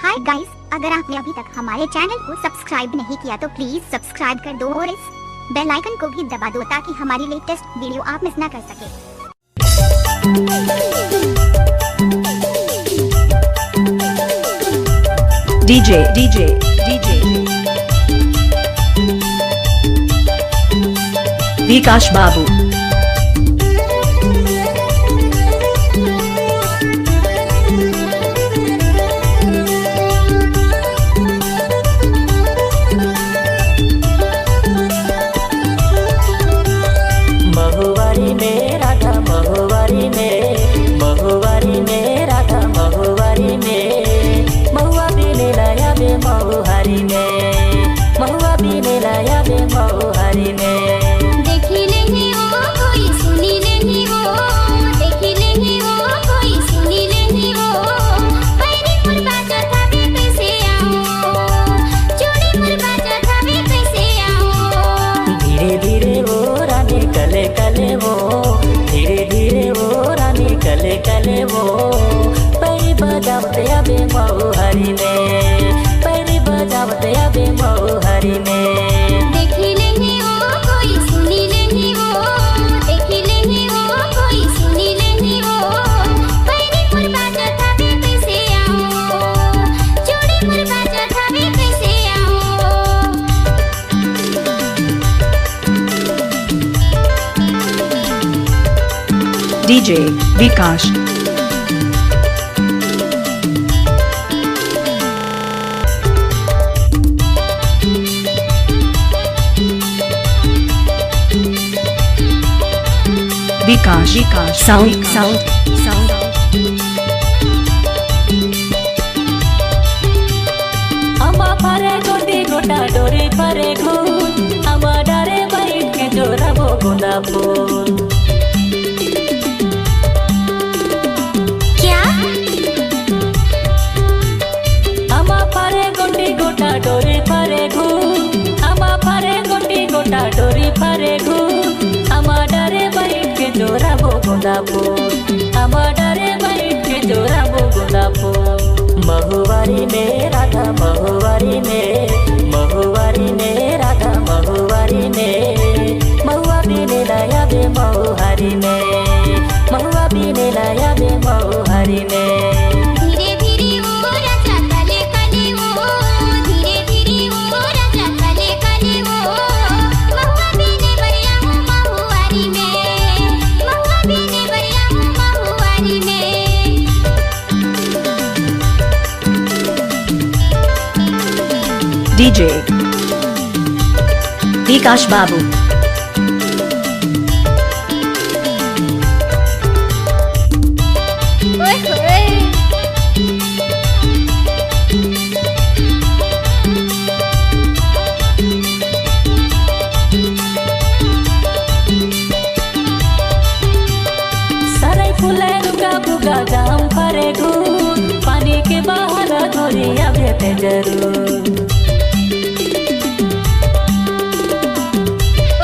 Hi guys, अगर आपने अभी तक हमारे चैनल को सब्सक्राइब नहीं किया तो प्लीज सब्सक्राइब कर दो और इस बेल आइकन को भी दबा दो ताकि हमारी लेटेस्ट वीडियो आप मिस ना कर सके। डीजे विकास बाबू। महुवारी में राधा महुवारी में राधा महुवारी में महुआ बीने लाया बे महुहारी में महुआ बीने लाया बे महुहारी में। देखी नहीं वो कोई सुनी नहीं वो, देखी नहीं वो कोई सुनी नहीं वो, पैरी मुर्गा चढ़ा भी कैसे आऊं, चूड़ी मुर्गा चढ़ा भी कैसे आऊं। धीरे धीरे वो रानी कले कले वो, धीरे धीरे वो रानी कले कले वो, पैरी बजावते अबे महुहारी में, पैरी बजावते अबे महुहारी में। देखी नहीं वो कोई सुनी नहीं वो, देखी नहीं वो कोई सुनी नहीं वो, पैरी मुर्गा चढ़ा भी कैसे आऊं, चूड़ी मुर्गा चढ़ा भी कैसे आऊं। डीजे विकास। विकास साउंड। अमा फरे गोटी गोटा डोरी फरे घून, अमा डरे बैठ के जोरा वो गुंदा फूल। क्या अमा फरे गोटी गोटा डोरी फरे घून, अमा फरे गोटी गोटा डोरी फरे घून, अमा डरे बैठ के जोरा वो गुंदा फूल, अमा डरे बैठ के जोरा वो गुंदा फूल। महुवारी में राधा महुवारी में, महुवारी में राधा महुवारी में महुआ बीने लाया बे महुहारी में, महुआ बीने लाया बे महुहारी में। धीरे धीरे वो राजा कले कले वो, धीरे धीरे वो राजा कले कले वो, महुआ बीने बढ़िया हूँ महुआरी में, महुआ बीने बढ़िया हूँ महुआरी में। डीजे विकास बाबू। ओए होए सराय फुले रुका बुगा जाम फरे घून, पानी के बाहर धोरिया भेटे जरूर।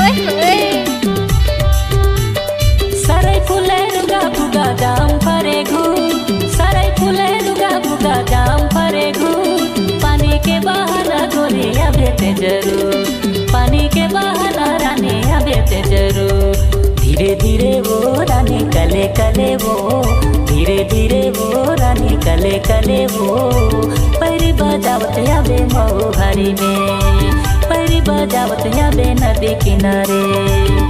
ओए होए सराय फुले रुका बुगा जाम फरे घून, सराय फुले रुका बुगा जाम फरे घून, पानी के बाहर धोरिया भेटे जरूर, पानी के बाहर रानिया भेटे जरूर। धीरे धीरे वो रानी कले कले वो, धीरे धीरे वो रानी कले कले वो, पैरी बजावत आबे महुहारी में, पैरी बजावत आबे नदी किनारे।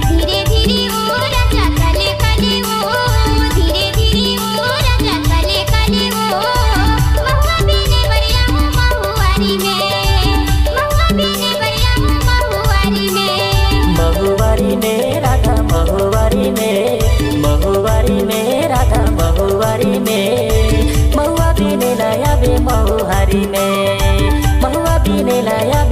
धीरे धीरे वो राजा कले कले वो, धीरे धीरे वो राजा कले कले वो, महुआ बीने बढ़िया हूँ महुआरी में, महुआ बीने बढ़िया हूँ महुआरी में। महुवारी में राधा महुवारी में, महुवारी में राधा महुवारी में महुआ बीने लाया बे महुहारी में, महुआ बीने लाया